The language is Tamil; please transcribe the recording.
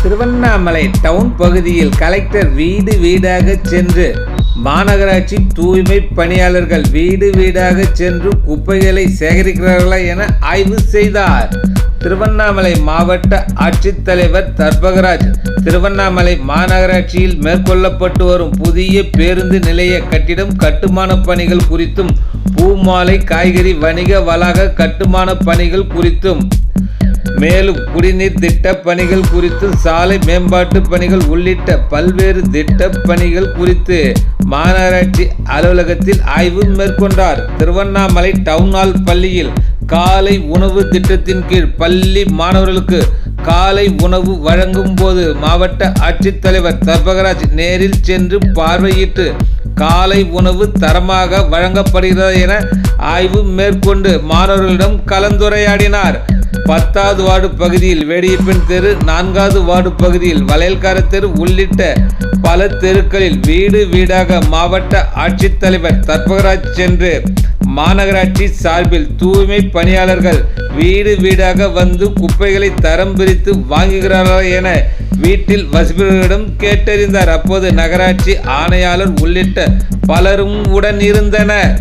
திருவண்ணாமலை டவுன் பகுதியில் கலெக்டர் வீடு வீடாக சென்று மாநகராட்சி தூய்மை பணியாளர்கள் வீடு வீடாக சென்று குப்பைகளை சேகரிக்கிறார்களா என ஆய்வு செய்தார். திருவண்ணாமலை மாவட்ட ஆட்சித்தலைவர் தர்பகராஜ் திருவண்ணாமலை மாநகராட்சியில் மேற்கொள்ளப்பட்டு வரும் புதிய பேருந்து நிலைய கட்டிடம் கட்டுமான பணிகள் குறித்தும் பூமாலை காய்கறி வணிக வளாக கட்டுமான பணிகள் குறித்தும் மேலும் குடிநீர் திட்ட பணிகள் குறித்து சாலை மேம்பாட்டு பணிகள் உள்ளிட்ட பல்வேறு திட்ட பணிகள் குறித்து மாநகராட்சி அலுவலகத்தில் ஆய்வு மேற்கொண்டார். திருவண்ணாமலை டவுன்ஹால் பள்ளியில் காலை உணவு திட்டத்தின் கீழ் பள்ளி மாணவர்களுக்கு காலை உணவு வழங்கும் போது மாவட்ட ஆட்சித்தலைவர் தர்பகராஜ் நேரில் சென்று பார்வையிட்டு காலை உணவு தரமாக வழங்கப்படுகிறது என ஆய்வு மேற்கொண்டு மாணவர்களிடம் கலந்துரையாடினார். 10வது வார்டு பகுதியில் வேடியப்பன் தெரு, 4வது வார்டு பகுதியில் வளையல்கார தெரு உள்ளிட்ட பல தெருக்களில் வீடு வீடாக மாவட்ட ஆட்சித்தலைவர் தர்பகராஜ் சென்று மாநகராட்சி சார்பில் தூய்மை பணியாளர்கள் வீடு வீடாக வந்து குப்பைகளை தரம் பிரித்து வாங்குகிறார்கள் என வீட்டில் வசிப்பவர்களிடம் கேட்டறிந்தார். அப்போது நகராட்சி ஆணையாளர் உள்ளிட்ட பலரும் உடன் இருந்தனர்.